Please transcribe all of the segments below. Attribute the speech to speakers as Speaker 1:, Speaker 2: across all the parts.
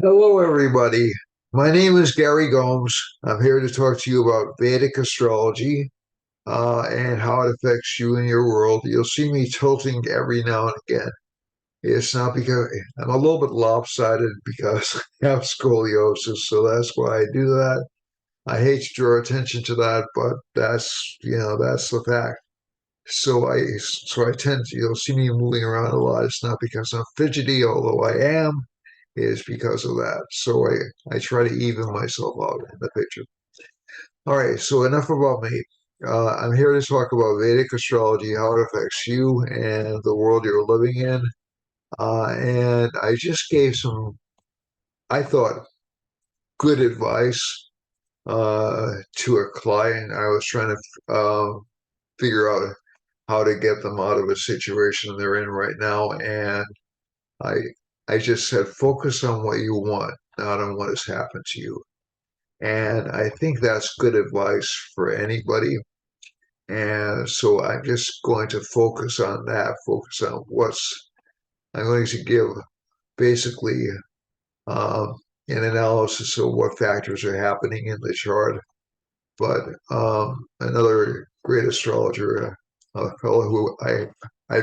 Speaker 1: Hello, everybody. My name is Gary Gomes. I'm here to talk to you about Vedic astrology and how it affects you and your world. You'll see me tilting every now and again. It's not because I'm a little bit lopsided because I have scoliosis, so that's why I do that. I hate to draw attention to that, but that's the fact. So I tend to, you'll see me moving around a lot. It's not because I'm fidgety, although I am, is because of that. So I try to even myself out in the picture. All right, so enough about me. I'm here to talk about Vedic astrology, how it affects you and the world you're living in. And I just gave some, I thought, good advice to a client. I was trying to figure out how to get them out of a situation they're in right now. And I, I just said, focus on what you want, not on what has happened to you. And I think that's good advice for anybody. And so I'm just going to focus on that, focus on I'm going to give basically um, an analysis of what factors are happening in the chart. But another great astrologer, a fellow who I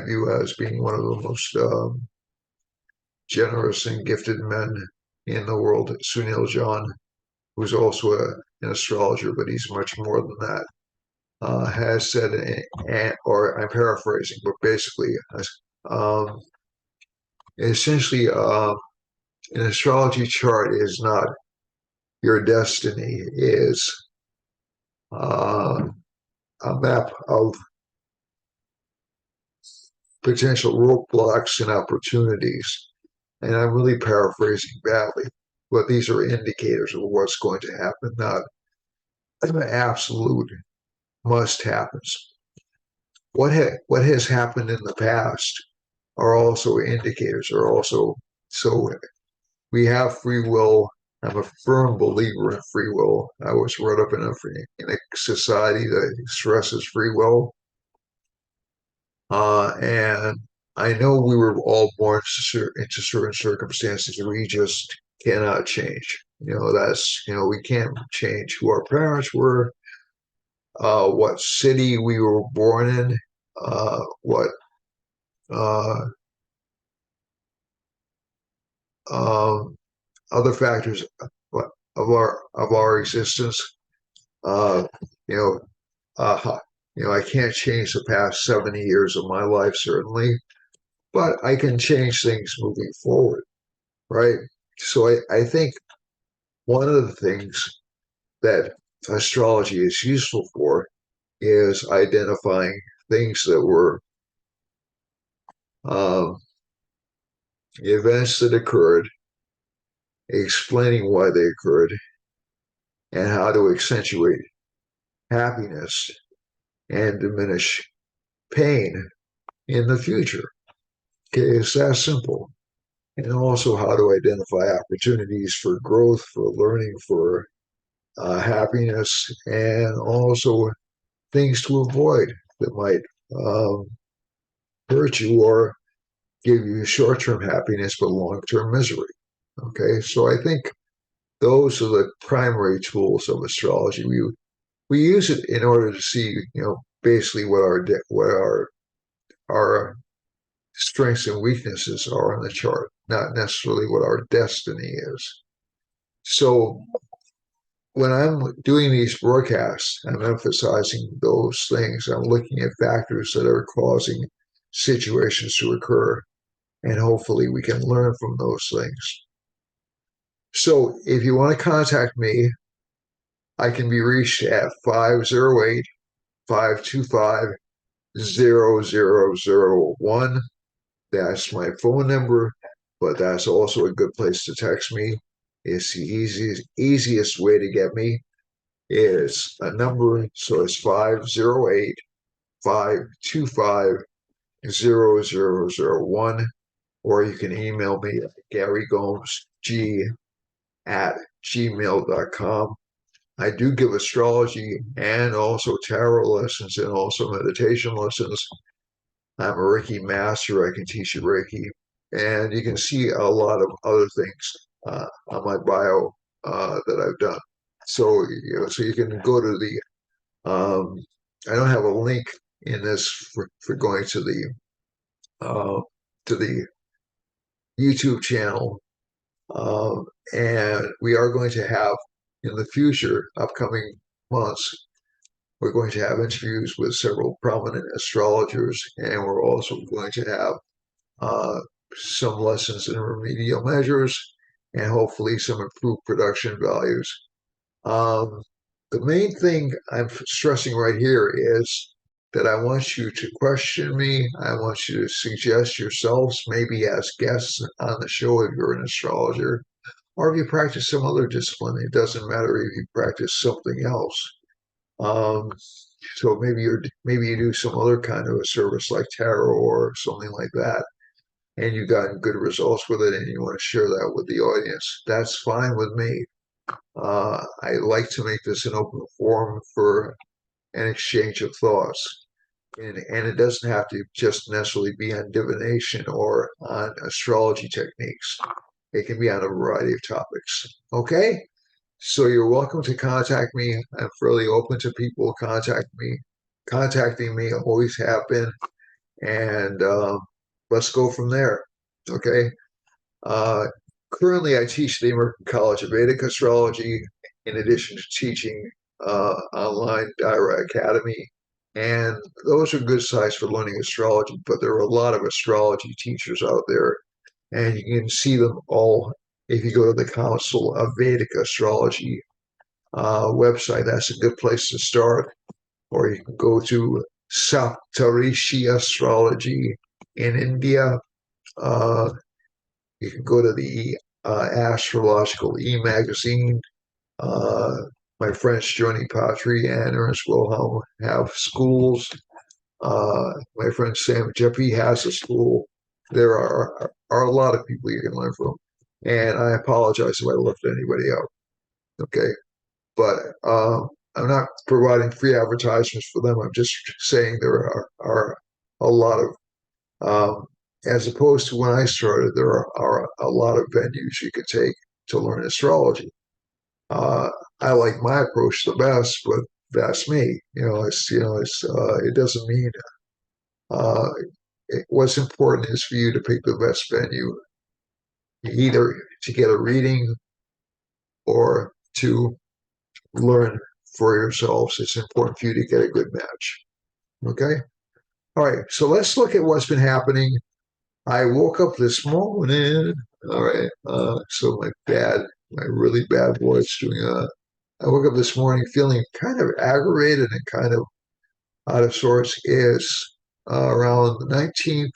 Speaker 1: view as being one of the most generous and gifted men in the world, Sunil John, who's also an astrologer, but he's much more than that. Has said, or I'm paraphrasing, but basically, um, essentially, an astrology chart is not your destiny, is uh, a map of potential roadblocks and opportunities. And I'm really paraphrasing badly, but these are indicators of what's going to happen, not absolute must happens. What has happened in the past are also indicators, are also so we have free will. I'm a firm believer in free will. I was brought up in a society that stresses free will, and I know we were all born into certain circumstances we just cannot change. We can't change who our parents were, what city we were born in, what uh, um, other factors of our existence. Uh, you know, uh, I can't change the past 70 years of my life, certainly, but I can change things moving forward, right? So I think one of the things that astrology is useful for is identifying things that were um, events that occurred, explaining why they occurred, and how to accentuate happiness and diminish pain in the future. Okay, it's that simple. And also how to identify opportunities for growth, for learning, for happiness, and also things to avoid that might um, hurt you or give you short-term happiness but long-term misery. Okay, so I think those are the primary tools of astrology. We use it in order to see, basically what our strengths and weaknesses are on the chart, not necessarily what our destiny is. So when I'm doing these broadcasts, I'm emphasizing those things. I'm looking at factors that are causing situations to occur, and hopefully we can learn from those things. So if you want to contact me, I can be reached at 508 525 0001. That's my phone number, but that's also a good place to text me. It's the easiest way to get me is a number, so it's 508 525 0001, or you can email me at garygomesg@gmail.com. I do give astrology and also tarot lessons and also meditation lessons. I'm a Reiki master. I can teach you Reiki. And you can see a lot of other things on my bio that I've done. So so you can go to the. I don't have a link in this for going uh, to the YouTube channel, and we are going to have in the future, upcoming months, we're going to have interviews with several prominent astrologers, and we're also going to have uh, some lessons in remedial measures, and hopefully some improved production values. Um, the main thing I'm stressing right here is that I want you to question me. I want you to suggest yourselves, maybe as guests on the show if you're an astrologer, or if you practice some other discipline. It doesn't matter if you practice something else. Um, so maybe you do some other kind of a service like tarot or something like that, and you got good results with it, and you want to share that with the audience. That's fine with me. I like to make this an open forum for an exchange of thoughts. And it doesn't have to just necessarily be on divination or on astrology techniques. It can be on a variety of topics. Okay? So you're welcome to contact me. I'm fairly open to people contacting me. I always have been. And let's go from there. Okay? Uh, Currently, I teach the American College of Vedic Astrology in addition to teaching online Daira Academy. And those are good sites for learning astrology, but there are a lot of astrology teachers out there, and you can see them all if you go to the Council of Vedic Astrology website. That's a good place to start. Or you can go to Saptarishi Astrology in India. Uh, you can go to the Astrological e-magazine. Uh, my friends Johnny Patry and Ernest Wilhelm have schools. My friend Sam Jeffy has a school. There are a lot of people you can learn from. And I apologize if I left anybody out. Okay. But I'm not providing free advertisements for them. I'm just saying there are a lot of as opposed to when I started, there are a lot of venues you could take to learn astrology. Uh, I like my approach the best, but that's me. It doesn't mean uh, what's important is for you to pick the best venue, either to get a reading or to learn for yourselves. It's important for you to get a good match. Okay. All right. So let's look at what's been happening. I woke up this morning. All right. So my really bad voice doing I woke up this morning feeling kind of aggravated and kind of out of sorts. Is around the 19th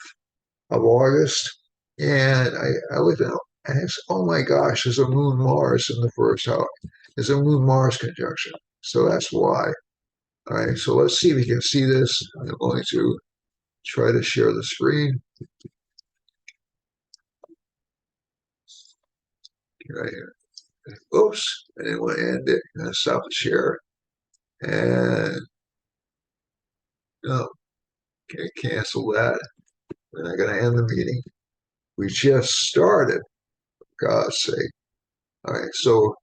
Speaker 1: of August. And I looked at it and it's, oh my gosh, there's a moon Mars in the first house. There's a moon Mars conjunction. So that's why. All right. So let's see if we can see this. I'm going to try to share the screen. Right here. Oops, I didn't want to end it. I'm going to stop the share. And no, can't cancel that. We're not going to end the meeting. We just started, for God's sake. All right, so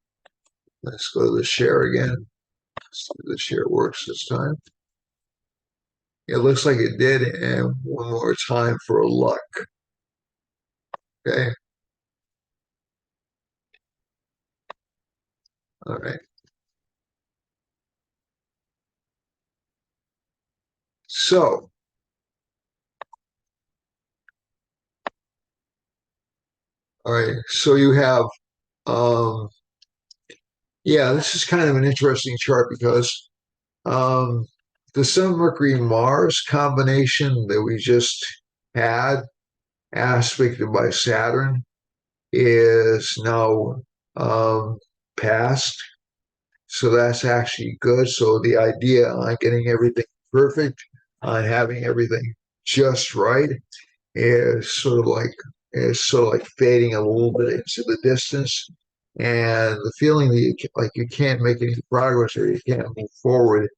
Speaker 1: let's go to the share again. See if the share works this time. It looks like it did, and one more time for luck. Okay. All right. So, all right. So you have, um, yeah, this is kind of an interesting chart because um, the Sun Mercury Mars combination that we just had, aspected by Saturn, is now past. So that's actually good. So the idea on getting everything perfect, on having everything just right, is sort of like fading a little bit into the distance, and the feeling that you can't make any progress or you can't move forward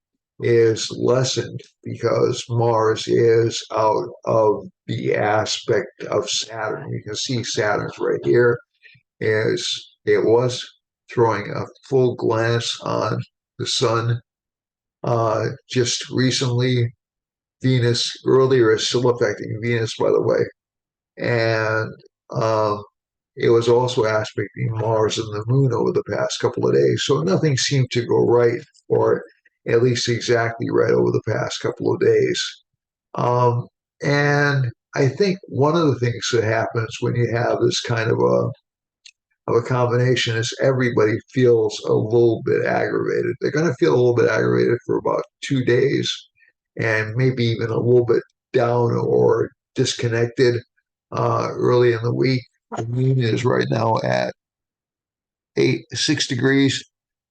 Speaker 1: is lessened because Mars is out of the aspect of Saturn. You can see Saturn's right here, as it was throwing a full glance on the sun. Just recently, Venus, earlier, is still affecting Venus, by the way. And um, it was also aspecting Mars and the moon over the past couple of days. So nothing seemed to go right, or at least exactly right, over the past couple of days. And I think one of the things that happens when you have this kind of a combination is everybody feels a little bit aggravated. They're going to feel a little bit aggravated for about 2 days, and maybe even a little bit down or disconnected early in the week. The moon is right now at 6 degrees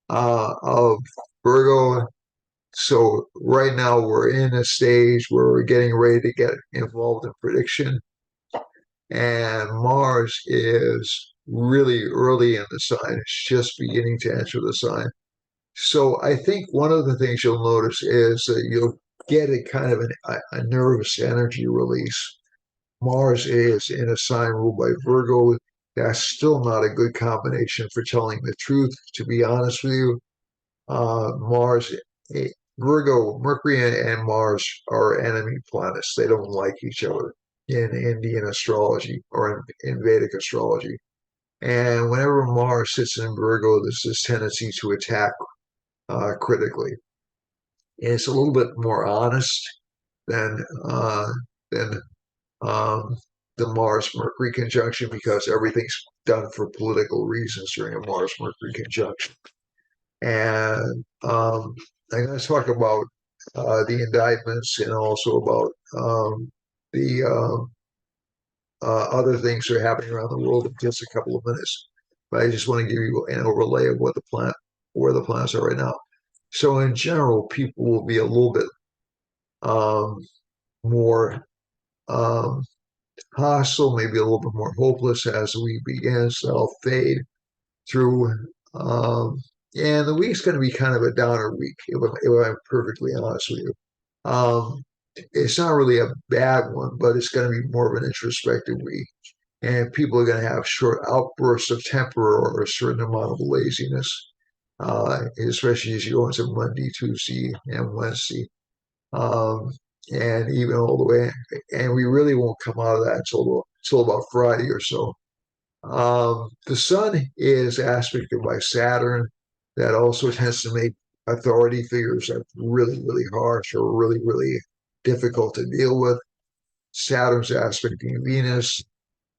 Speaker 1: of Virgo. So right now we're in a stage where we're getting ready to get involved in prediction. And Mars is really early in the sign. It's just beginning to enter the sign. So I think one of the things you'll notice is that you'll get a kind of a nervous energy release. Mars is in a sign ruled by Virgo. That's still not a good combination for telling the truth, to be honest with you. Mars, eh, Virgo, Mercury and Mars are enemy planets. They don't like each other in Indian astrology or in Vedic astrology. And whenever Mars sits in Virgo, there's this tendency to attack critically. And it's a little bit more honest than than um, the Mars Mercury conjunction, because everything's done for political reasons during a Mars Mercury conjunction. And I'm going to talk about the indictments, and also about the other things that are happening around the world in just a couple of minutes. But I just want to give you an overlay of where the planets are right now. So in general, people will be a little bit um, more um, hostile, maybe a little bit more hopeless as the week begins. They'll fade through. Um, and the week's going to be kind of a downer week, if I'm perfectly honest with you. It's not really a bad one, but it's going to be more of an introspective week. And people are going to have short outbursts of temper or a certain amount of laziness, especially as you go into Monday, Tuesday, and Wednesday, um, and even all the way. And we really won't come out of that until about Friday or so. The sun is aspected by Saturn. That also tends to make authority figures that really, really harsh or really, really difficult to deal with. Saturn's aspecting Venus.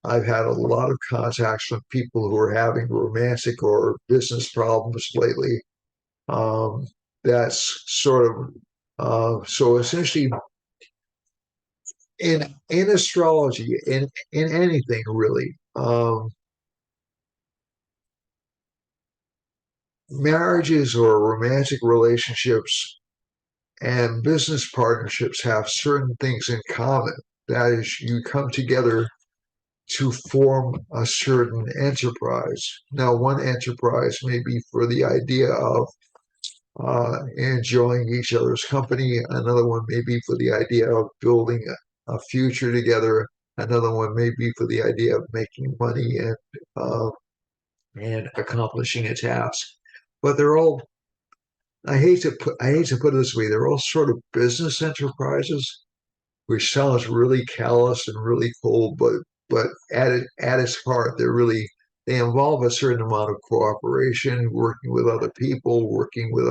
Speaker 1: I've had a lot of contacts from people who are having romantic or business problems lately. Um, that's sort of so essentially in astrology, in anything really. Marriages or romantic relationships and business partnerships have certain things in common. That is, you come together to form a certain enterprise. Now, one enterprise may be for the idea of enjoying each other's company. Another one may be for the idea of building a future together. Another one may be for the idea of making money and accomplishing a task. But they're all, I hate to put it this way, they're all sort of business enterprises, which sounds really callous and really cold, but at its heart, they involve a certain amount of cooperation, working with other people, working with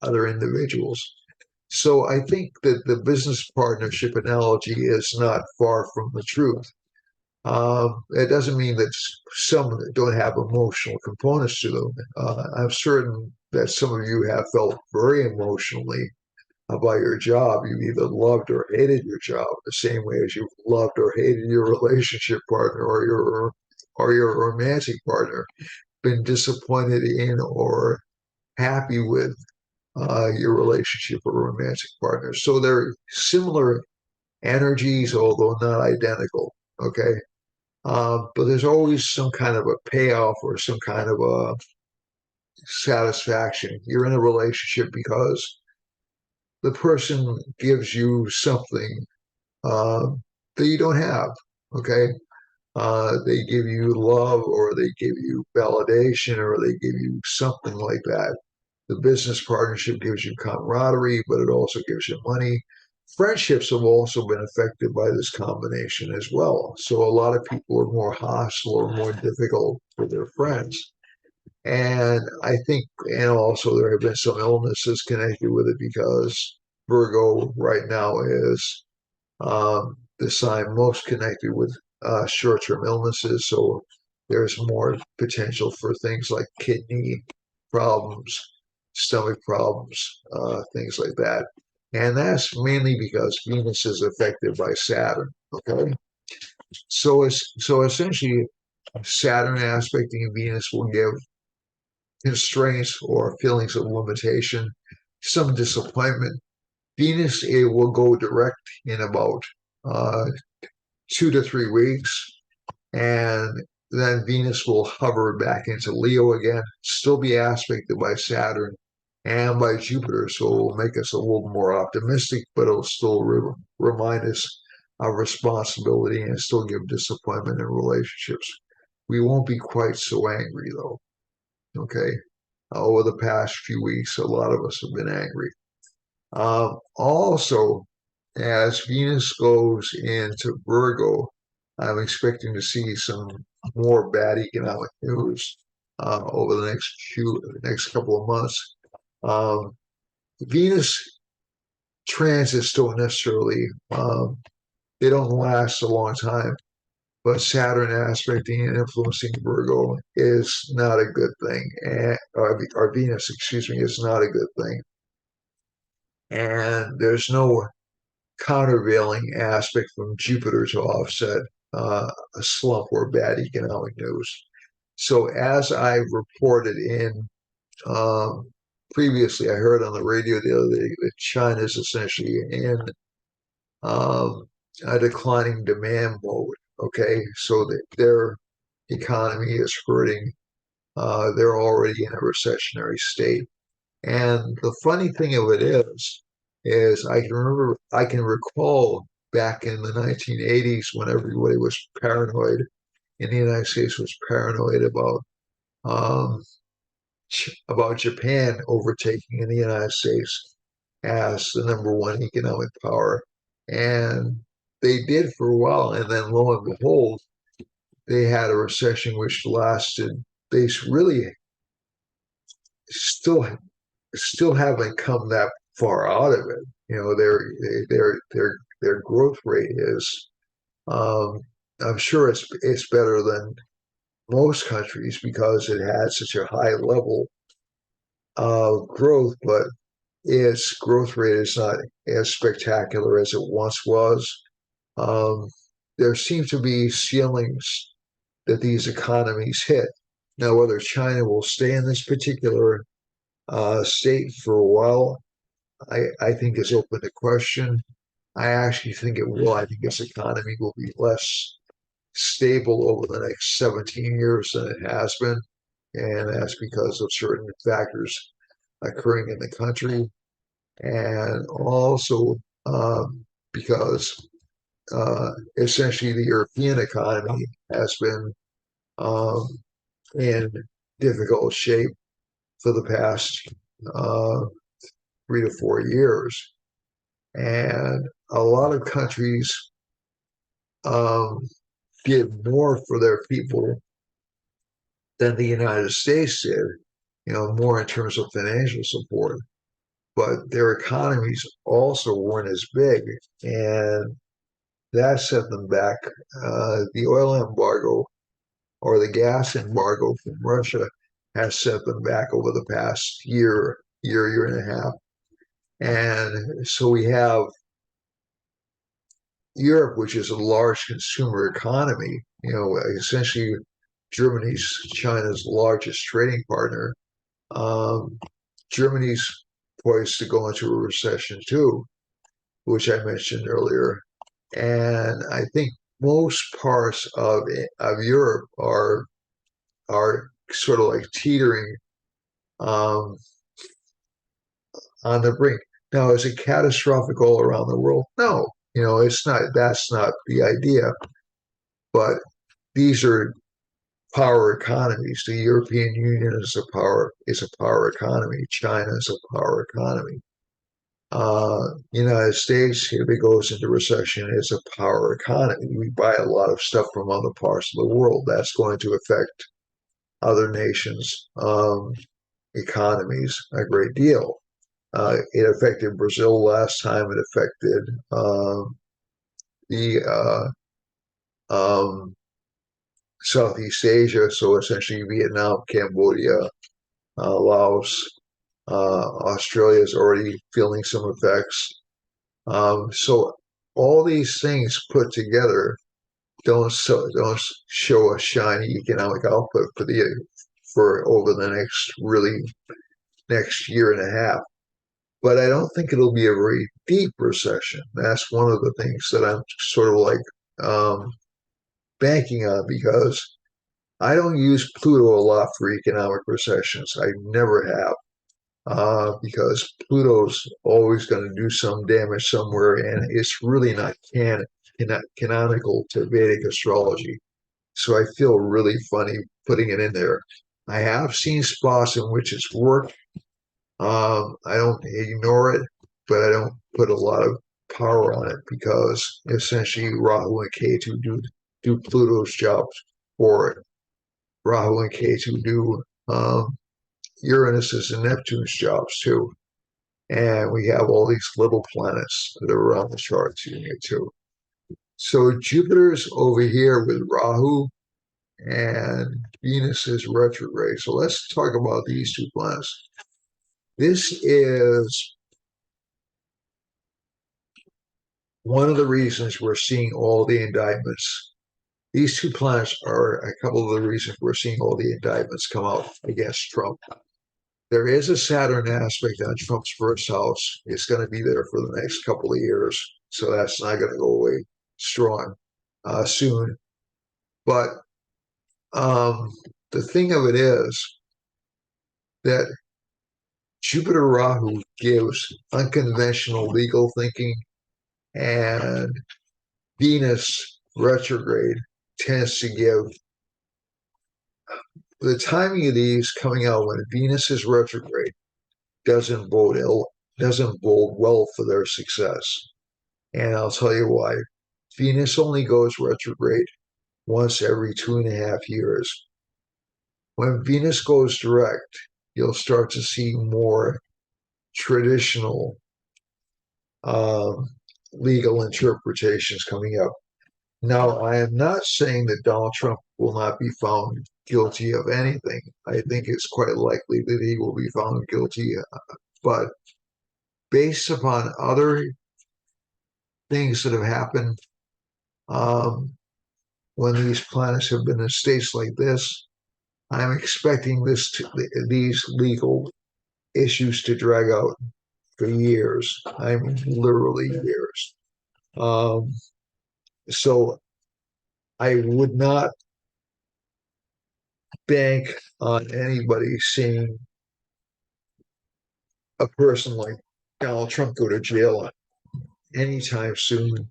Speaker 1: other individuals. So I think that the business partnership analogy is not far from the truth. It doesn't mean that some don't have emotional components to them. I'm certain that some of you have felt very emotionally about your job. You either loved or hated your job the same way as you loved or hated your relationship partner or your romantic partner. Been disappointed in or happy with your relationship or romantic partner. So they're similar energies, although not identical. Okay. But there's always some kind of a payoff or some kind of a satisfaction. You're in a relationship because the person gives you something uh, that you don't have. Okay. They give you love, or they give you validation, or they give you something like that. The business partnership gives you camaraderie, but it also gives you money. Friendships have also been affected by this combination as well. So a lot of people are more hostile or more difficult for their friends. And I think, and also there have been some illnesses connected with it because Virgo right now is the sign most connected with short-term illnesses. So there's more potential for things like kidney problems, stomach problems, things like that. And that's mainly because Venus is affected by Saturn. Okay, so essentially, Saturn aspecting Venus will give constraints or feelings of limitation, some disappointment. Venus, it will go direct in about uh, 2 to 3 weeks, and then Venus will hover back into Leo again, still be aspected by Saturn and by Jupiter, so it will make us a little more optimistic, but it'll still remind us of responsibility and still give disappointment in relationships. We won't be quite so angry though. Okay. Over the past few weeks, a lot of us have been angry. Also, as Venus goes into Virgo, I'm expecting to see some more bad economic news over the next couple of months. Um, Venus transits don't necessarily they don't last a long time, but Saturn aspecting and influencing Virgo is not a good thing, and or Venus, excuse me, is not a good thing. And there's no countervailing aspect from Jupiter to offset a slump or bad economic news. So, as I reported in um, previously, I heard on the radio the other day that China is essentially in um, a declining demand mode. Okay, so that their economy is hurting. They're already in a recessionary state. And the funny thing of it is I can recall back in the 1980s when everybody was paranoid in the United States was paranoid um, about Japan overtaking in the United States as the number one economic power, and they did for a while, and then lo and behold, they had a recession which lasted. They really still still haven't come that far out of it. You know, their growth rate is. Um, I'm sure it's better than most countries because it had such a high level of growth, but its growth rate is not as spectacular as it once was. Um, there seem to be ceilings that these economies hit. Now, whether China will stay in this particular state for a while, I think is open to question. I actually think it will. I think its economy will be less stable over the next 17 years than it has been. And that's because of certain factors occurring in the country. And also because essentially the European economy has been um, in difficult shape for the past uh, 3 to 4 years. And a lot of countries um, did more for their people than the United States did, you know, more in terms of financial support. But their economies also weren't as big, and that set them back. The oil embargo or the gas embargo from Russia has set them back over the past year and a half. And so we have Europe, which is a large consumer economy, you know, essentially Germany's China's largest trading partner. Um, Germany's poised to go into a recession too, which I mentioned earlier. And I think most parts of Europe are sort of like teetering um, on the brink. Now, is it catastrophic all around the world? No, you know, it's not. That's not the idea. But these are power economies. The European Union is a power economy. China is a power economy. United States, if it goes into recession, is a power economy. We buy a lot of stuff from other parts of the world. That's going to affect other nations' economies a great deal. It affected Brazil last time. It affected the Southeast Asia, so essentially Vietnam, Cambodia, Laos. Australia is already feeling some effects. So all these things put together don't show a shiny economic output for over the next year and a half. But I don't think it'll be a very deep recession. That's one of the things that I'm sort of like banking on because I don't use Pluto a lot for economic recessions. I never have. Because Pluto's always going to do some damage somewhere, and it's really not canonical to Vedic astrology. So I feel really funny putting it in there. I have seen spots in which it's worked. I don't ignore it, but I don't put a lot of power on it because essentially Rahu and Ketu do Pluto's jobs for it. Rahu and Ketu do Uranus's and Neptune's jobs too. And we have all these little planets that are around the charts you get to. So Jupiter's over here with Rahu and Venus is retrograde. So let's talk about these two planets. This is one of the reasons we're seeing all the indictments. These two planets are a couple of the reasons we're seeing all the indictments come out against Trump. There is a Saturn aspect on Trump's first house. It's going to be there for the next couple of years. So that's not going to go away strong soon. But the thing of it is that Jupiter Rahu gives unconventional legal thinking, and Venus retrograde tends to give the timing of these coming out when Venus is retrograde doesn't bode well for their success. And I'll tell you why. Venus only goes retrograde once every 2.5 years. When Venus goes direct, you'll start to see more traditional legal interpretations coming up. Now, I am not saying that Donald Trump will not be found guilty of anything. I think it's quite likely that he will be found guilty, but based upon other things that have happened when these planets have been in states like this, I'm expecting these legal issues to drag out for years. I mean, literally years. So I would not bank on anybody seeing a person like Donald Trump go to jail anytime soon.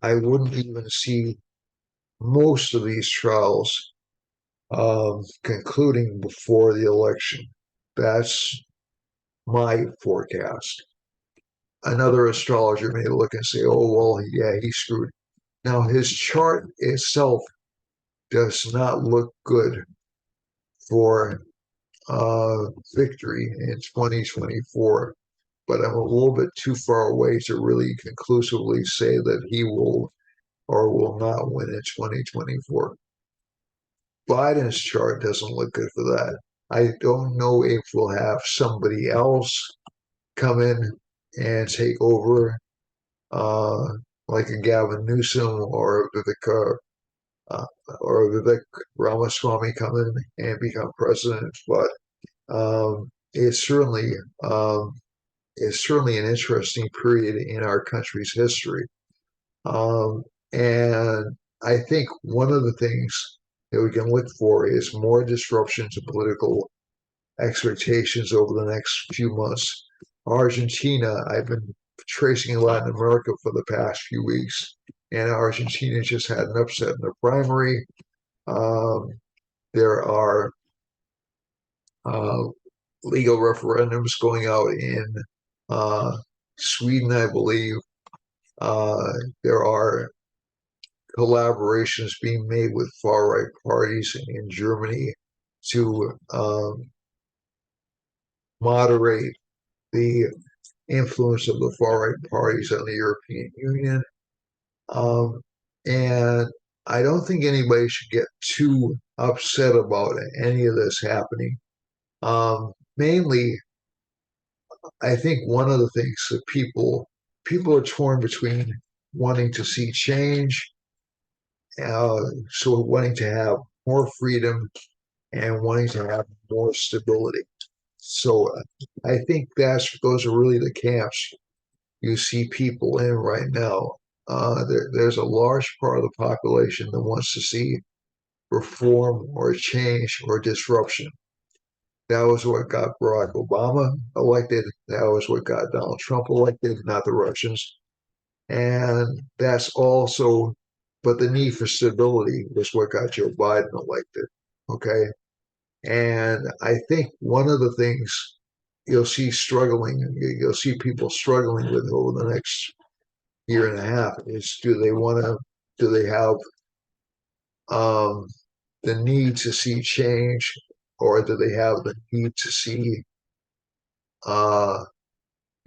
Speaker 1: I wouldn't even see most of these trials concluding before the election. That's my forecast. Another astrologer may look and say, oh, well, yeah, he screwed. Now, his chart itself does not look good for victory in 2024, but I'm a little bit too far away to really conclusively say that he will or will not win in 2024. Biden's chart doesn't look good for that. I don't know if we'll have somebody else come in and take over, like a Gavin Newsom or Vivek Ramaswamy come in and become president. But it's certainly an interesting period in our country's history. And I think one of the things that we can look for is more disruption to political expectations over the next few months. Argentina, I've been tracing Latin America for the past few weeks, and Argentina just had an upset in the primary. Um, there are uh, legal referendums going out in uh, Sweden, I believe. Uh, there are collaborations being made with far right parties in Germany to moderate the influence of the far right parties on the European Union. Um, and I don't think anybody should get too upset about any of this happening. Mainly, I think one of the things that people are torn between wanting to see change, uh, so wanting to have more freedom and wanting to have more stability. So I think those are really the camps you see people in right now. There's a large part of the population that wants to see reform or change or disruption. That was what got Barack Obama elected. That was what got Donald Trump elected, not the Russians. And that's also, but the need for stability was what got Joe Biden elected. Okay. And I think one of the things you'll see people struggling with over the next year and a half is do they have um, the need to see change or do they have the need to see uh,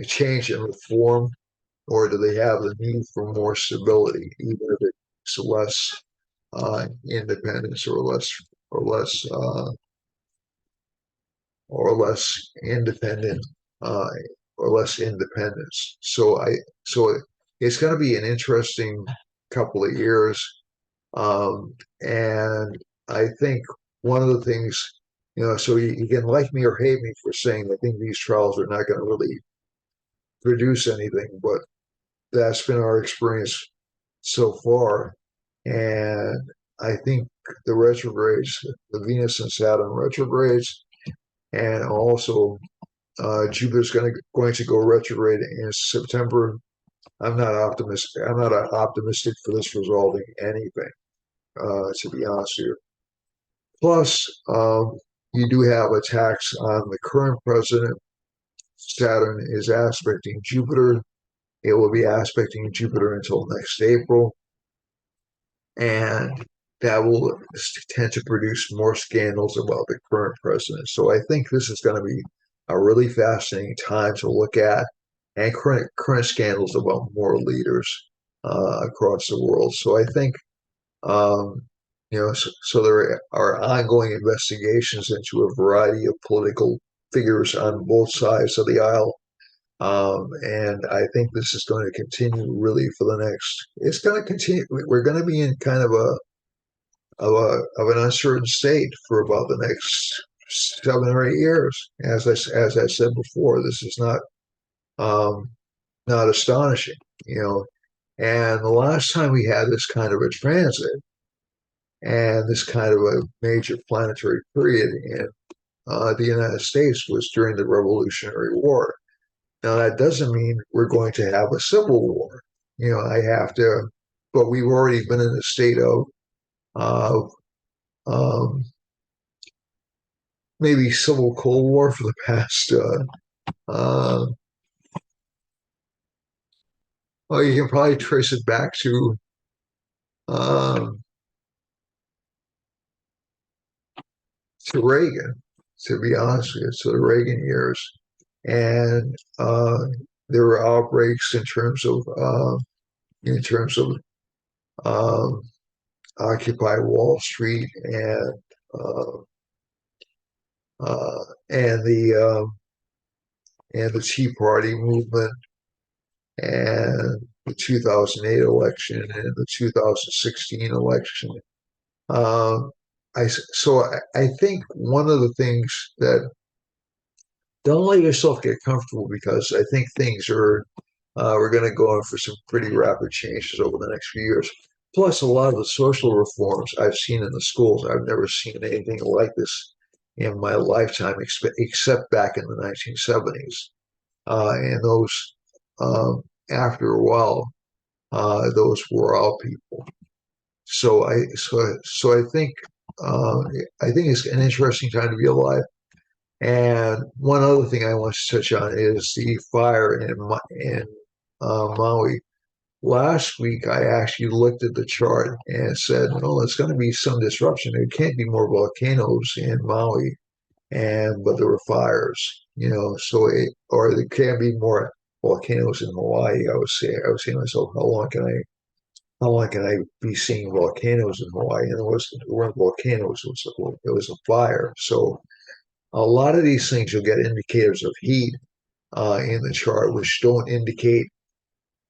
Speaker 1: change and reform or do they have the need for more stability, even if it's less independence or less or less independent uh, or less independence. So it's going to be an interesting couple of years, and I think one of the things, so you can like me or hate me for saying I think these trials are not going to really produce anything, but that's been our experience so far. And I think the retrogrades, the Venus and Saturn retrogrades, and also Jupiter's going to go retrograde in September. I'm not optimistic. I'm not optimistic for this resolving anything, to be honest with you. Plus, you do have attacks on the current president. Saturn is aspecting Jupiter. It will be aspecting Jupiter until next April, and that will tend to produce more scandals about the current president. So I think this is going to be a really fascinating time to look at, and current scandals about more leaders across the world. So I think um, so there are ongoing investigations into a variety of political figures on both sides of the aisle. And I think this is going to continue really for the next, it's going to continue. We're going to be in kind of of an uncertain state for about the next 7 or 8 years. As I said before, this is um, not astonishing, you know. And the last time we had this kind of a transit and this kind of a major planetary period in the United States was during the Revolutionary War. Now that doesn't mean we're going to have a civil war. I have to, but we've already been in a state of um, maybe civil Cold War for the past. Uh, well, you can probably trace it back um, to Reagan, to be honest with you, to the Reagan years, and there were outbreaks in terms of um, Occupy Wall Street uh, uh, and the Tea Party movement and the 2008 election and the 2016 election. Um, I think one of the things that don't let yourself get comfortable because I think things are we're going to go on for some pretty rapid changes over the next few years. Plus, a lot of the social reforms I've seen in the schools, I've never seen anything like this in my lifetime, except back in the 1970s. And those, after a while, those wore out people. So uh, I think it's an interesting time to be alive. And one other thing I want to touch on is the fire in Maui. Last week, I actually looked at the chart and said, "Oh, it's going to be some disruption. There can't be more volcanoes in Maui." And but there were fires, or there can be more volcanoes in Hawaii. I was saying to myself, how long can I be seeing volcanoes in Hawaii? And it weren't volcanoes; it was a fire. So a lot of these things you'll get indicators of heat in the chart, which don't indicate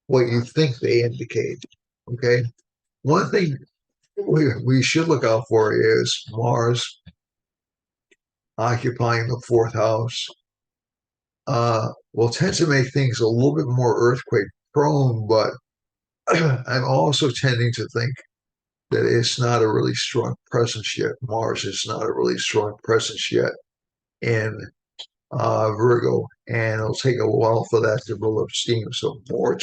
Speaker 1: what you think they indicate. Okay, one thing we should look out for is Mars occupying the fourth house. Will tend to make things a little bit more earthquake prone, but I'm also tending to think that it's not a really strong presence yet. Mars is not a really strong presence yet in Virgo, and it'll take a while for that to build up steam. So more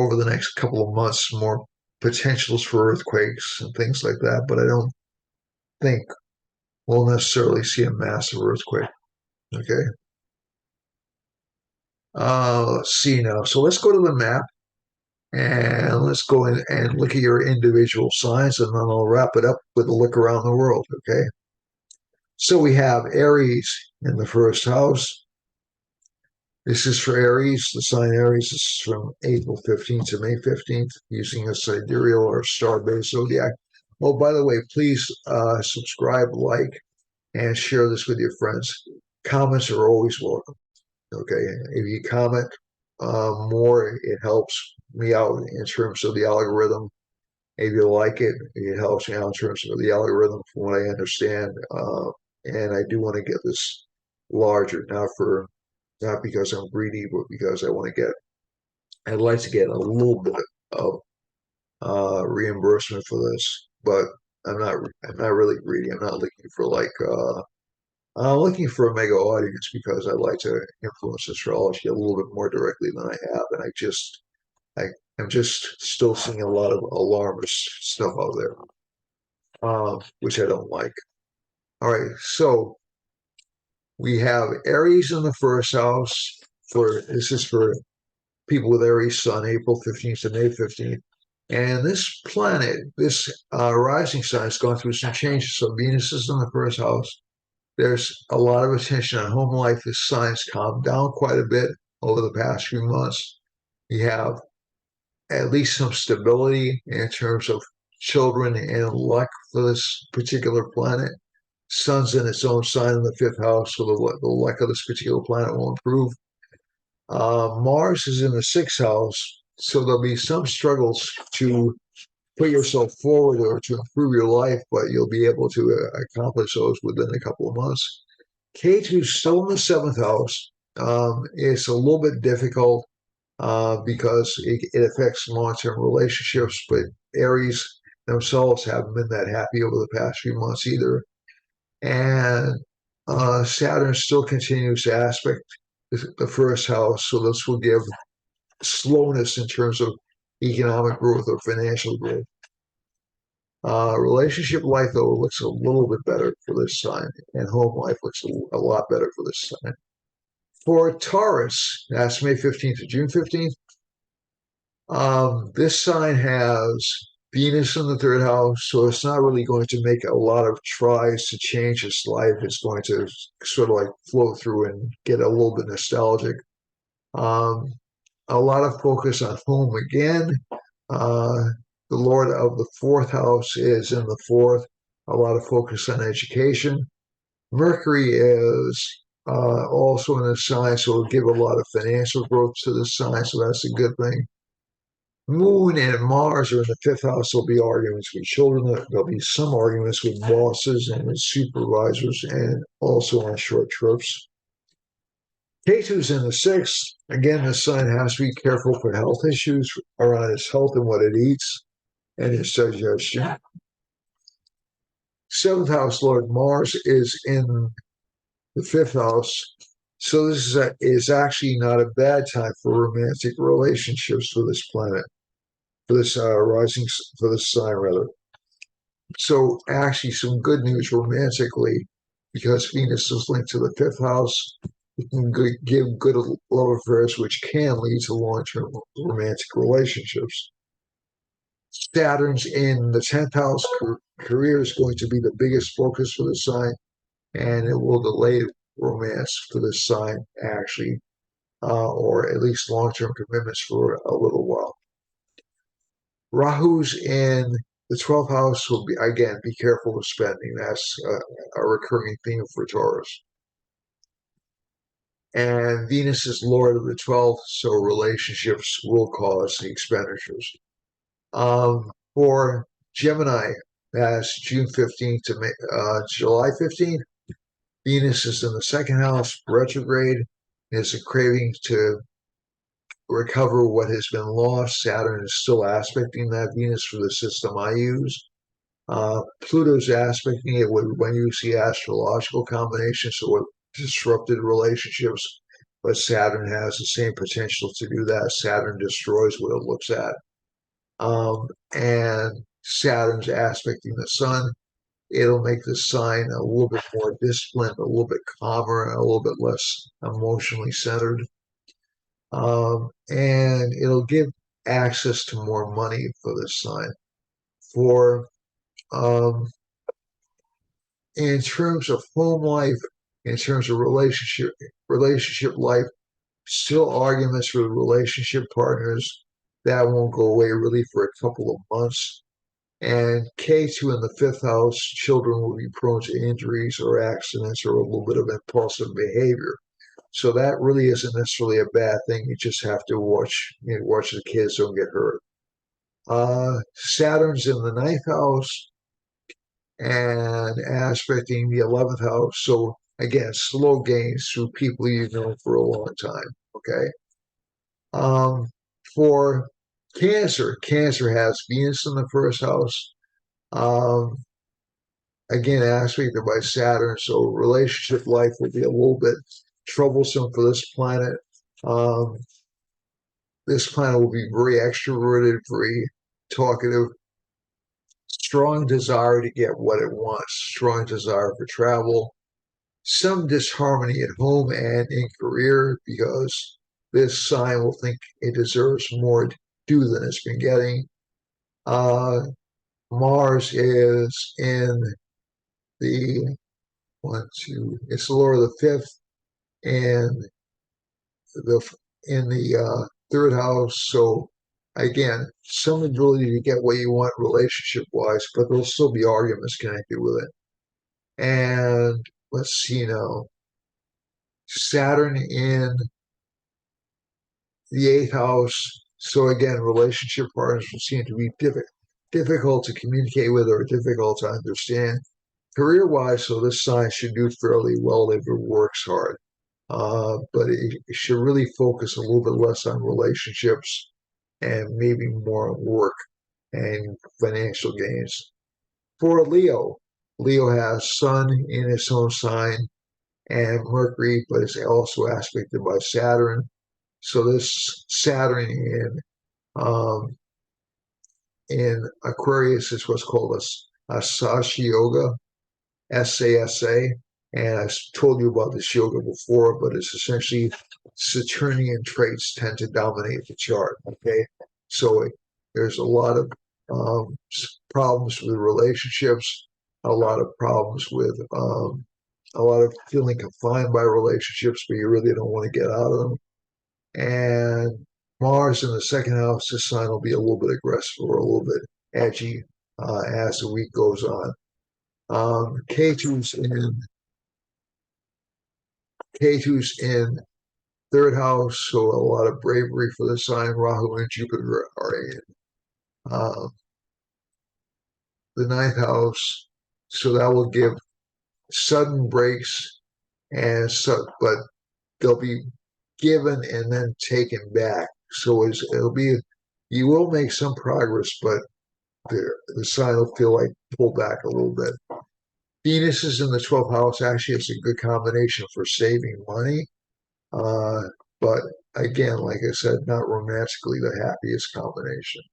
Speaker 1: over the next couple of months, more potentials for earthquakes and things like that. But I don't think we'll necessarily see a massive earthquake. Okay. Let's see now. So let's go to the map and let's go in and look at your individual signs, and then I'll wrap it up with a look around the world. Okay. So we have Aries in the first house. This is for Aries, the sign Aries. This is from April 15th to May 15th, using a sidereal or star-based zodiac. Oh, by the way, please subscribe, like, and share this with your friends. Comments are always welcome. Okay, if you comment more, it helps me out in terms of the algorithm. If you like it, it helps me out in terms of the algorithm, from what I understand. And I do want to get this larger, not because I'm greedy, but because I'd like to get a little bit of reimbursement for this. But I'm not really greedy. I'm not looking for I'm looking for a mega audience because I'd like to influence astrology a little bit more directly than I have. And I, I'm just still seeing a lot of alarmist stuff out there, which I don't like. All right. So we have Aries in the first house. This is for people with Aries Sun, April 15th to May 15th. And this planet, this rising sign has gone through some changes. So Venus is in the first house. There's a lot of attention on home life. This sign's calmed down quite a bit over the past few months. You have at least some stability in terms of children and luck for this particular planet. Sun's in its own sign in the fifth house, so the luck of this particular planet will improve. Mars is in the sixth house, so there'll be some struggles to put yourself forward or to improve your life, but you'll be able to accomplish those within a couple of months. K2 is still in the seventh house. It's a little bit difficult because it affects long-term relationships, but Aries themselves haven't been that happy over the past few months either. And Saturn still continues to aspect the first house, so this will give slowness in terms of economic growth or financial growth. Relationship life, though, looks a little bit better for this sign, and home life looks a lot better for this sign. For Taurus, that's May 15th to June 15th. This sign has Venus in the third house, so it's not really going to make a lot of tries to change its life. It's going to sort of like flow through and get a little bit nostalgic. Um, a lot of focus on home again. Uh, the Lord of the fourth house is in the fourth. A lot of focus on education. Mercury is also in the sign, so it'll give a lot of financial growth to the sign, so that's a good thing. Moon and Mars are in the fifth house. There'll be arguments with children. There'll be some arguments with bosses and with supervisors, and also on short trips. Ketu's in the sixth. Again, the sign has to be careful for health issues around its health and what it eats and its digestion. Seventh house Lord Mars is in the fifth house. So this is actually not a bad time for romantic relationships for this planet. for this for this sign rather. So actually, some good news romantically, because Venus is linked to the fifth house. It can give good love affairs, which can lead to long-term romantic relationships. Saturn's in the 10th house. Career is going to be the biggest focus for the sign, and it will delay romance for this sign, actually, or at least long-term commitments for a little while. Rahu's in the 12th house, so again, be careful with spending. That's a recurring theme for Taurus. And Venus is Lord of the 12th, so relationships will cause expenditures. For Gemini, that's June 15th to July 15th. Venus is in the second house, retrograde. It's a craving to recover what has been lost. Saturn is still aspecting that Venus for the system I use. Pluto's aspecting it when you see astrological combinations, so with disrupted relationships, but Saturn has the same potential to do that. Saturn destroys what it looks at. And Saturn's aspecting the sun. It'll make the sign a little bit more disciplined, a little bit calmer, and a little bit less emotionally centered. And it'll give access to more money for this sign. For in terms of home life, in terms of relationship life, still arguments with relationship partners that won't go away really for a couple of months. And K2 in the fifth house, children will be prone to injuries or accidents or a little bit of impulsive behavior. So that really isn't necessarily a bad thing. You just have to watch the kids don't get hurt. Saturn's in the ninth house and aspecting the 11th house. So again, slow gains through people you've known for a long time. Okay. For Cancer has Venus in the first house. Again, aspected by Saturn, so relationship life will be a little bit troublesome for this planet. This planet will be very extroverted, very talkative, strong desire to get what it wants, strong desire for travel, some disharmony at home and in career because this sign will think it deserves more due than it's been getting. Mars is in the it's the Lord of the fifth and the in the third house. So again, some ability to get what you want relationship wise, but there'll still be arguments connected with it. And let's see now. Saturn in the eighth house. So again, relationship partners will seem to be difficult to communicate with or difficult to understand. Career-wise, so this sign should do fairly well if it works hard. But it should really focus a little bit less on relationships and maybe more on work and financial gains. For Leo, Leo has Sun in its own sign and Mercury, but it's also aspected by Saturn. So this Saturn in Aquarius is what's called a Sashi Yoga, SASA. And I've told you about this yoga before, but it's essentially Saturnian traits tend to dominate the chart. Okay. So there's a lot of problems with relationships, a lot of problems with a lot of feeling confined by relationships, but you really don't want to get out of them. And Mars in the second house, the sign will be a little bit aggressive or a little bit edgy as the week goes on. K2's in third house, so a lot of bravery for the sign. Rahu and Jupiter are in the ninth house, so that will give sudden breaks, but they'll be given and then taken back. So it'll be you will make some progress, but the sign will feel like pull back a little bit. Venus is in the 12th house. Actually, it's a good combination for saving money. But again, like I said, not romantically the happiest combination.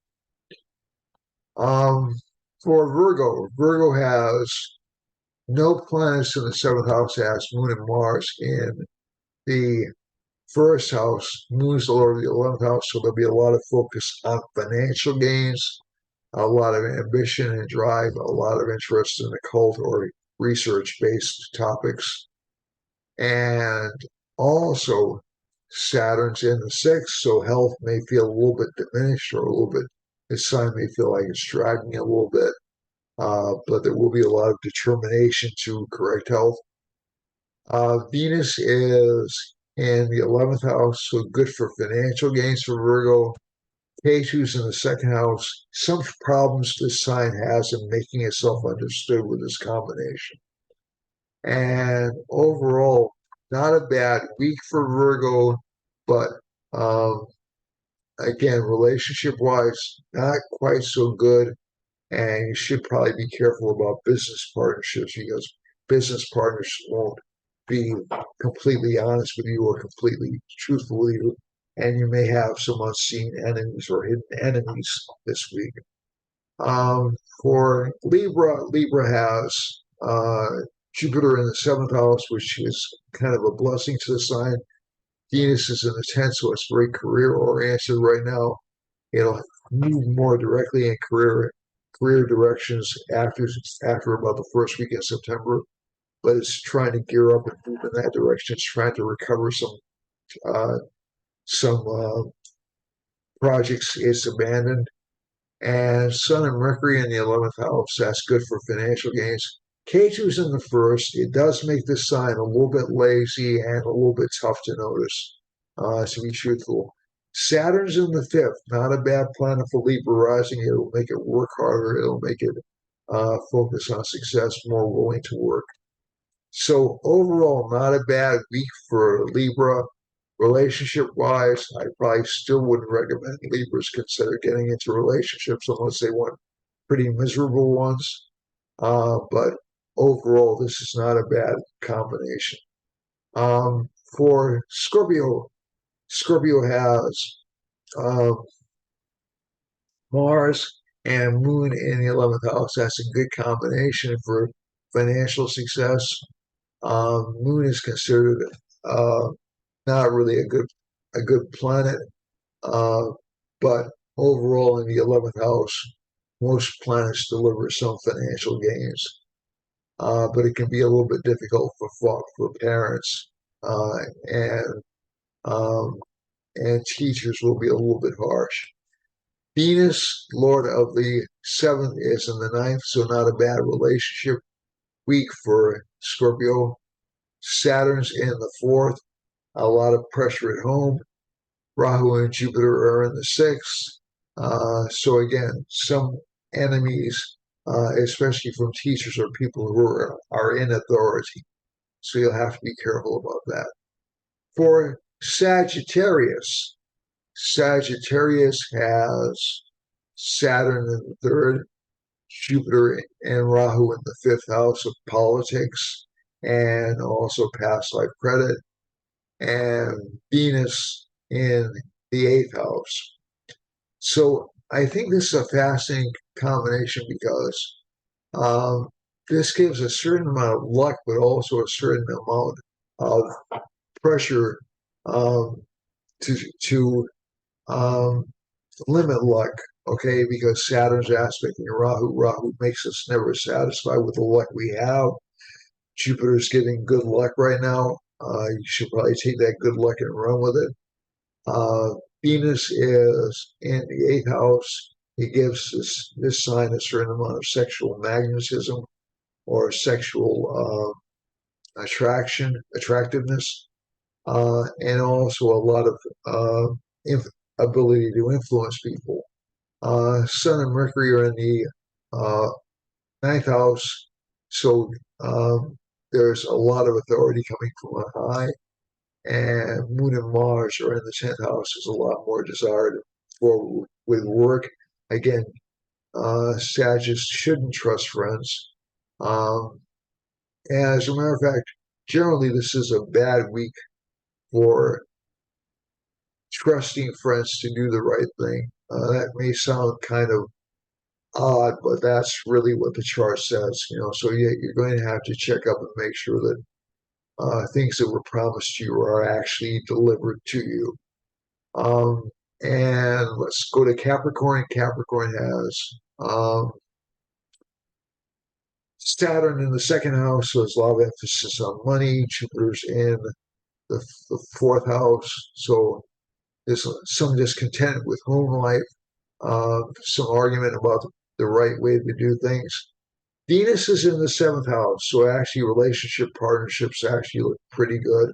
Speaker 1: Um, for Virgo, Virgo has no planets in the seventh house, has Moon and Mars in the first house. Moon's the lord of the 11th house, so there'll be a lot of focus on financial gains, a lot of ambition and drive, a lot of interest in occult or research based topics. And also, Saturn's in the sixth, so health may feel a little bit diminished or a little bit, this sign may feel like it's dragging a little bit, but there will be a lot of determination to correct health. Venus is in the 11th house, so good for financial gains for Virgo. K2's in the second house. Some problems this sign has in making itself understood with this combination. And overall, not a bad week for Virgo, but um, again, relationship wise, not quite so good. And you should probably be careful about business partnerships because business partners won't be completely honest with you or completely truthful with you. And you may have some unseen enemies or hidden enemies this week. For Libra, Libra has Jupiter in the seventh house, which is kind of a blessing to the sign. Venus is in the 10th, so it's very career oriented right now. It'll move more directly in career directions after about the first week in September, but it's trying to gear up and move in that direction. It's trying to recover uh, some projects it's abandoned. And Sun and Mercury in the 11th house, that's good for financial gains. K2's in the first. It does make this sign a little bit lazy and a little bit tough to notice, to be truthful. Saturn's in the fifth, not a bad planet for Libra rising. It'll make it work harder. It'll make it focus on success, more willing to work. So overall, not a bad week for Libra. Relationship wise, I probably still wouldn't recommend Libras consider getting into relationships unless they want pretty miserable ones. But overall, this is not a bad combination. For Scorpio, Scorpio has uh, Mars and Moon in the 11th house. That's a good combination for financial success. Moon is considered uh, not really a good planet, uh, but overall in the 11th house, most planets deliver some financial gains, but it can be a little bit difficult for parents and um, and teachers will be a little bit harsh. Venus, Lord of the seventh, is in the ninth, so not a bad relationship week for Scorpio. Saturn's in the fourth, a lot of pressure at home. Rahu and Jupiter are in the sixth. So again, some enemies, especially from teachers or people who are in authority. So you'll have to be careful about that. For Sagittarius, Sagittarius has Saturn in the third, Jupiter and Rahu in the fifth house of politics and also past life credit, and Venus in the eighth house. So I think this is a fascinating combination because this gives a certain amount of luck, but also a certain amount of pressure um, to um, limit luck. Okay, because Saturn's aspecting Rahu. Rahu makes us never satisfied with the luck we have. Jupiter's giving good luck right now. You should probably take that good luck and run with it. Uh, Venus is in the eighth house. It gives this sign a certain amount of sexual magnetism or sexual attractiveness, and also a lot of ability to influence people. Sun and Mercury are in the ninth house, so there's a lot of authority coming from on high. And Moon and Mars are in the 10th house. Is a lot more desired for with work. Again, Sagittarius shouldn't trust friends. Um, as a matter of fact, generally this is a bad week for trusting friends to do the right thing. That may sound kind of odd, but that's really what the chart says, So you're going to have to check up and make sure that things that were promised you are actually delivered to you. Um, and let's go to Capricorn. Capricorn has Saturn in the second house, so there's a lot of emphasis on money. Jupiter's in the fourth house, so there's some discontent with home life, some argument about the right way to do things. Venus is in the seventh house, so actually relationship partnerships actually look pretty good,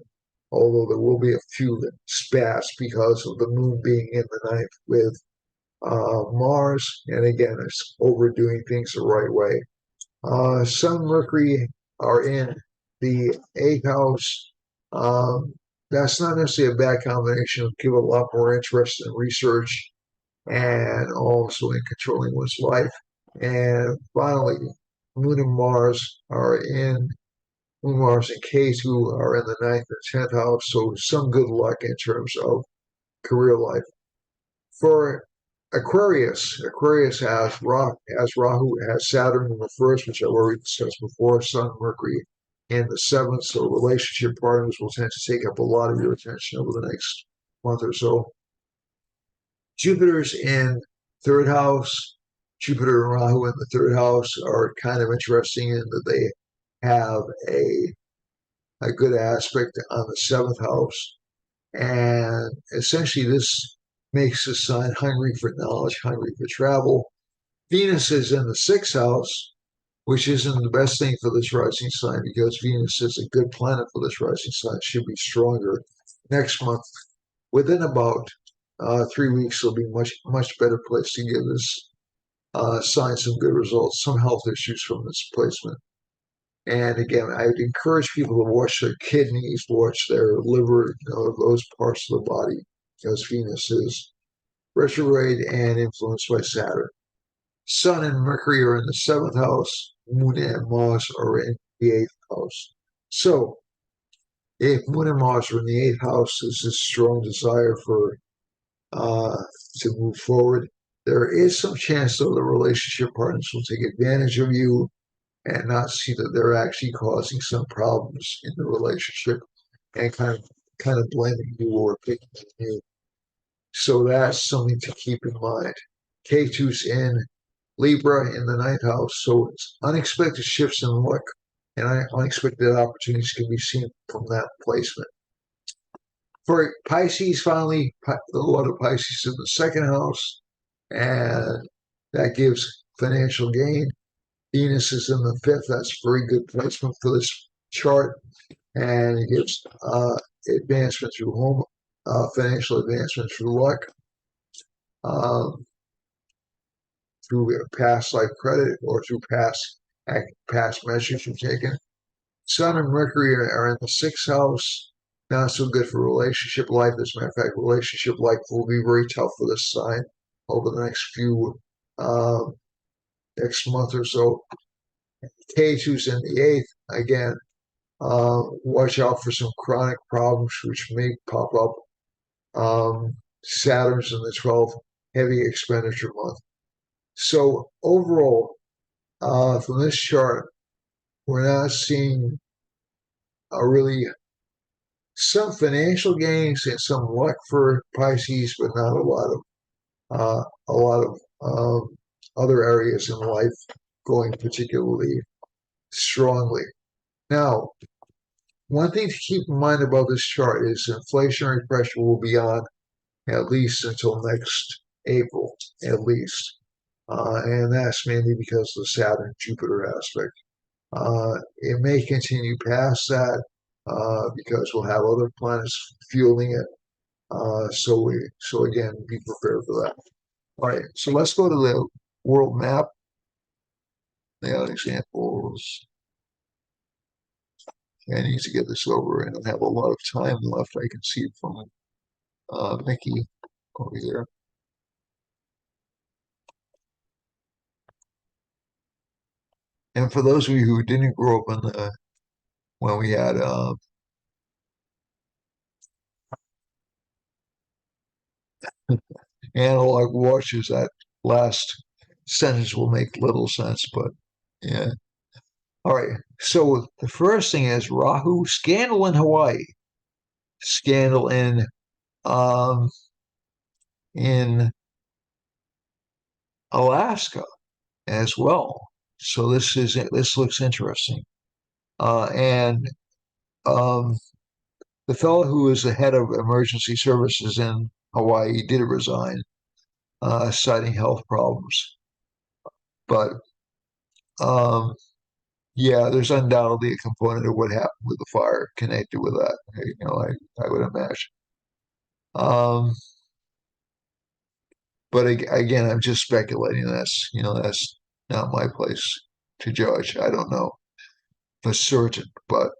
Speaker 1: although there will be a few spats because of the moon being in the ninth with Mars, and again, it's overdoing things the right way. Sun, Mercury are in the eighth house. Um, that's not necessarily a bad combination. It'll give a lot more interest in research and also in controlling one's life. And finally, Moon and Mars are in Moon, Mars, and K2 are in the ninth and 10th house. So some good luck in terms of career life. For Aquarius, Aquarius has Rahu, has Saturn in the first, which I've already discussed before, Sun, Mercury in the seventh. So relationship partners will tend to take up a lot of your attention over the next month or so. Jupiter's in third house. Jupiter and Rahu in the third house are kind of interesting in that they have a good aspect on the seventh house. And essentially, this makes the sign hungry for knowledge, hungry for travel. Venus is in the sixth house, which isn't the best thing for this rising sign because Venus is a good planet for this rising sign. It should be stronger next month. Within about 3 weeks, it'll be much better place to give this sign some good results, some health issues from this placement. And again, I would encourage people to watch their kidneys, watch their liver, those parts of the body, because Venus is retrograde and influenced by Saturn. Sun and Mercury are in the seventh house. Moon and Mars are in the eighth house. So, if Moon and Mars are in the eighth house, there's a strong desire for to move forward. There is some chance, though, the relationship partners will take advantage of you and not see that they're actually causing some problems in the relationship and kind of blaming you or picking on you. So that's something to keep in mind. K2's in Libra in the ninth house, so it's unexpected shifts in luck and unexpected opportunities can be seen from that placement. For Pisces, finally, the Lord of Pisces in the second house, and that gives financial gain. Venus is in the fifth. That's a very good placement for this chart, and it gives advancement through home, financial advancement through luck, um, through past life credit, or through past measures you've taken. Sun and Mercury are in the sixth house. Not so good for relationship life. As a matter of fact, relationship life will be very tough for this sign over the next month or so. K2's in the eighth. Again, watch out for some chronic problems which may pop up. Saturn's in the 12th, heavy expenditure month. So overall, from this chart, we're not seeing a really some financial gains and some luck for Pisces, but not a lot of other areas in life going particularly strongly. Now, one thing to keep in mind about this chart is inflationary pressure will be on at least until next April, at least. And that's mainly because of the Saturn-Jupiter aspect. It may continue past that because we'll have other planets fueling it. So again, be prepared for that. All right, so let's go to the world map. The examples. I need to get this over, and I have a lot of time left. I can see from Mickey over here. And for those of you who didn't grow up in when we had analog watches that last sentence will make little sense, but yeah. All right. So the first thing is Rahu scandal in Hawaii, scandal um in Alaska as well. So this looks interesting. And um, the fellow who is the head of emergency services in Hawaii did resign, citing health problems. But um, yeah, there's undoubtedly a component of what happened with the fire connected with that. I would imagine. Um, but again, I'm just speculating. That's not my place to judge. I don't know for certain, but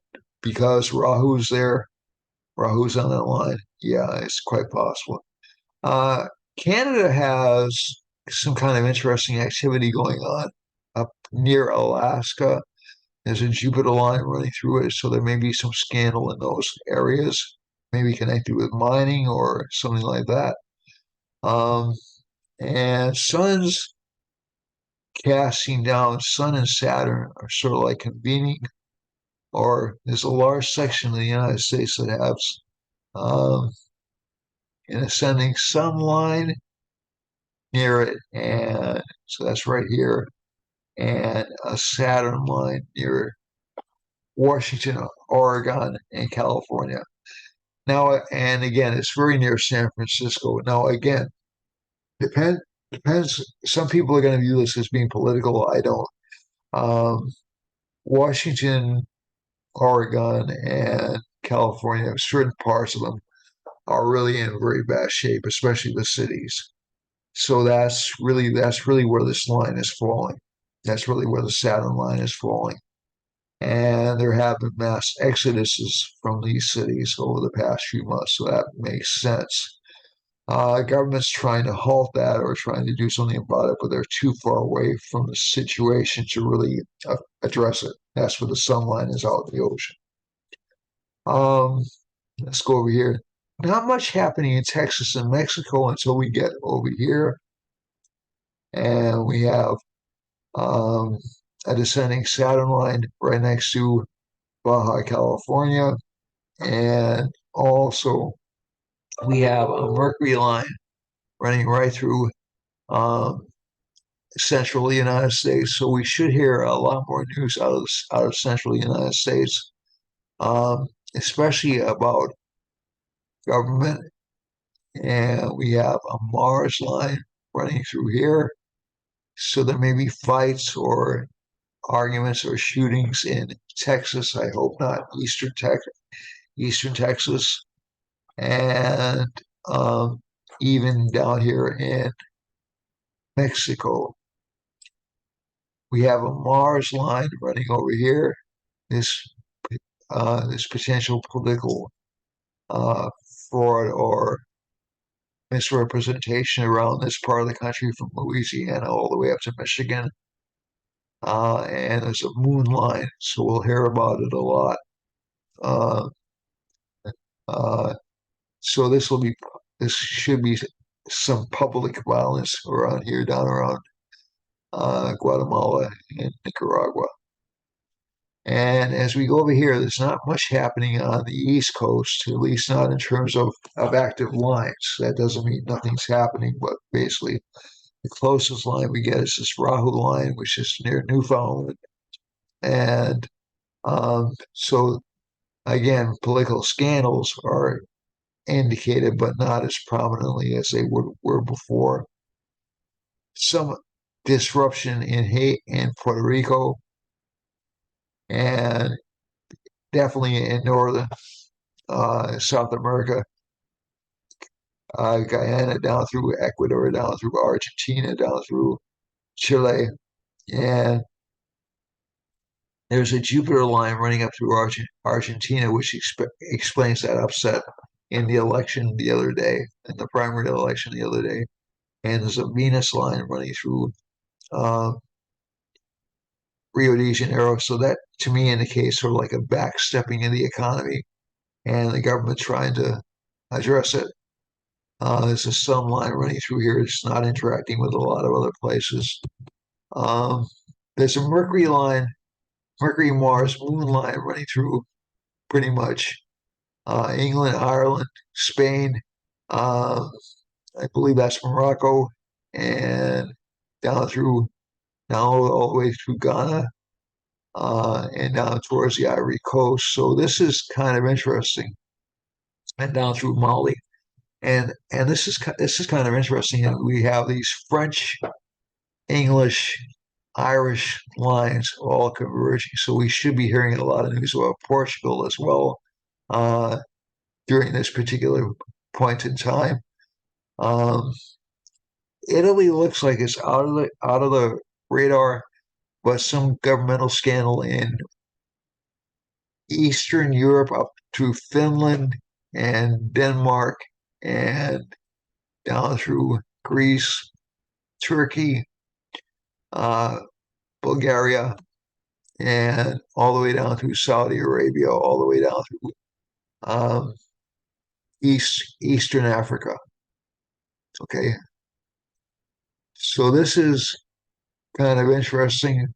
Speaker 1: because Rahu's on that line. Yeah, it's quite possible. Uh, Canada has some kind of interesting activity going on up near Alaska. There's a Jupiter line running through it, so there may be some scandal in those areas, maybe connected with mining or something like that. Um, and Sun's casting down, Sun and Saturn are sort of like convening, or there's a large section of the United States that has um, an ascending sun line near it, and so that's right here, and a Saturn line near Washington, Oregon, and California. Now, and again, it's very near San Francisco. Now, again, depends. Some people are going to view this as being political. I don't. Um, Washington, Oregon, and California, certain parts of them are really in very bad shape, especially the cities. So that's really where this line is falling. That's really where the Saturn line is falling. And there have been mass exoduses from these cities over the past few months, so that makes sense. Government's trying to halt that or trying to do something about it, but they're too far away from the situation to really address it. That's where the sun line is out in the ocean. Um, let's go over here. Not much happening in Texas and Mexico until we get over here, and we have um, a descending Saturn line right next to Baja California, and also we have a Mercury line running right through um, central United States. So we should hear a lot more news out of central United States, especially about government. And we have a Mars line running through here. So there may be fights or arguments or shootings in Texas. I hope not. Eastern Texas, and um, even down here in Mexico. We have a Mars line running over here. This this potential political uh, fraud or misrepresentation around this part of the country from Louisiana all the way up to Michigan. And there's a moon line, so we'll hear about it a lot. Uh, uh, so this should be some public violence around here, down around Guatemala and Nicaragua. And as we go over here, there's not much happening on the East Coast, at least not in terms of active lines. That doesn't mean nothing's happening, but basically the closest line we get is this Rahu line, which is near Newfoundland. And so again, political scandals are indicated, but not as prominently as they were before. Some disruption in Puerto Rico, and definitely in northern South America, Guyana, down through Ecuador, down through Argentina, down through Chile, and there's a Jupiter line running up through Argentina, which explains that upset in the election the other day, in the primary election the other day. And there's a Venus line running through uh, Rio de Janeiro. So that, to me, indicates sort of like a backstepping in the economy and the government trying to address it. There's a sun line running through here. It's not interacting with a lot of other places. Um, there's a Mercury line, Mercury Mars moon line running through pretty much England, Ireland, Spain. Uh, I believe that's Morocco, and down through now all the way through Ghana and down towards the Ivory Coast. So this is kind of interesting, and down through Mali. And this is kind of interesting. We have these French, English, Irish lines all converging. So we should be hearing a lot of news about Portugal as well uh, during this particular point in time. Um, Italy looks like it's out of the radar, but some governmental scandal in Eastern Europe up to Finland and Denmark and down through Greece, Turkey, uh, Bulgaria, and all the way down through Saudi Arabia, all the way down through um, Eastern Africa. Okay, so this is kind of interesting.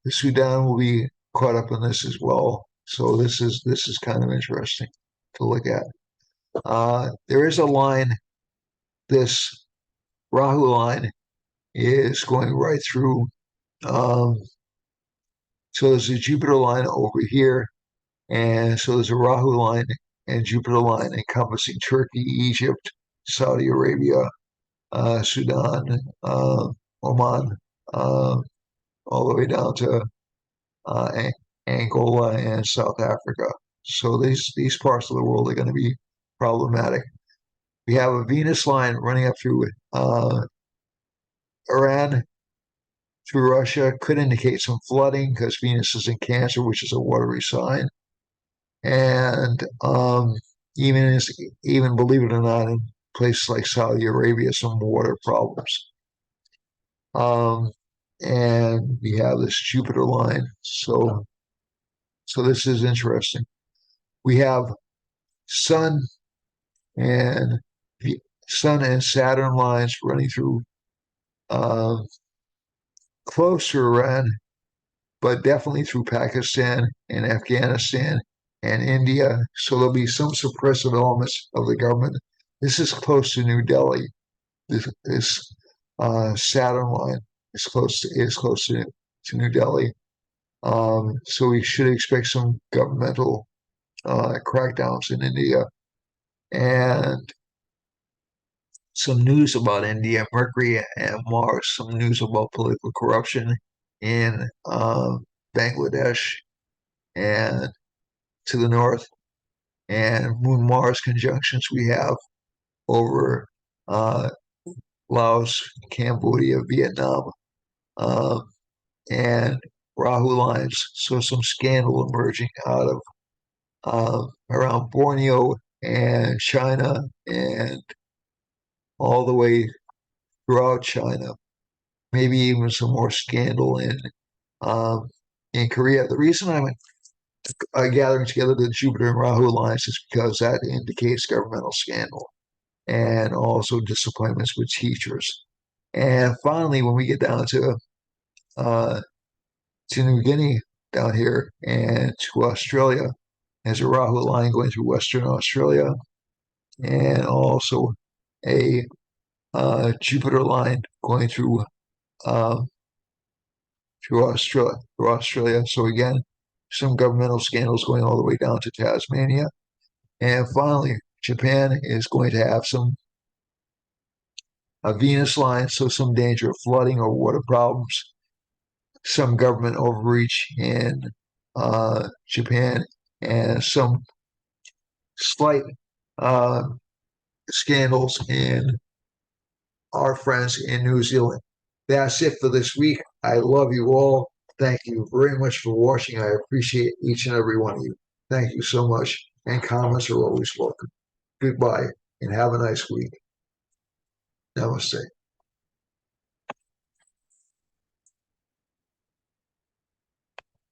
Speaker 1: Sudan will be caught up in this as well. So this is kind of interesting to look at. There is a line. This Rahu line is going right through. Um, so there's a Jupiter line over here, and so there's a Rahu line and Jupiter line encompassing Turkey, Egypt, Saudi Arabia, Sudan, Oman, uh, all the way down to Angola and South Africa. So these parts of the world are going to be problematic. We have a Venus line running up through Iran, through Russia, could indicate some flooding because Venus is in Cancer, which is a watery sign. And even believe it or not, in places like Saudi Arabia, some water problems. Um, and we have this Jupiter line. So this is interesting. We have Sun and Sun and Saturn lines running through uh, close to Iran, but definitely through Pakistan and Afghanistan and India. So there'll be some suppressive elements of the government. This is close to New Delhi. This Saturn line is close to New Delhi. So we should expect some governmental crackdowns in India and some news about India, Mercury and Mars, some news about political corruption in Bangladesh and to the north, and Moon Mars conjunctions we have over uh, Laos, Cambodia, Vietnam, um, and Rahu lines. So some scandal emerging out of around Borneo and China and all the way throughout China. Maybe even some more scandal um, in Korea. The reason I'm gathering together the Jupiter and Rahu lines is because that indicates governmental scandal and also disappointments with teachers. And finally, when we get down uh, to New Guinea down here and to Australia, there's a Rahu line going through Western Australia and also a Jupiter line going uh, through Australia. So again, some governmental scandals going all the way down to Tasmania. And finally, Japan is going to have some a Venus line, so some danger of flooding or water problems, some government overreach in Japan, and some slight uh, scandals in our friends in New Zealand. That's it for this week. I love you all. Thank you very much for watching. I appreciate each and every one of you. Thank you so much. And comments are always welcome. Goodbye and have a nice week. Namaste.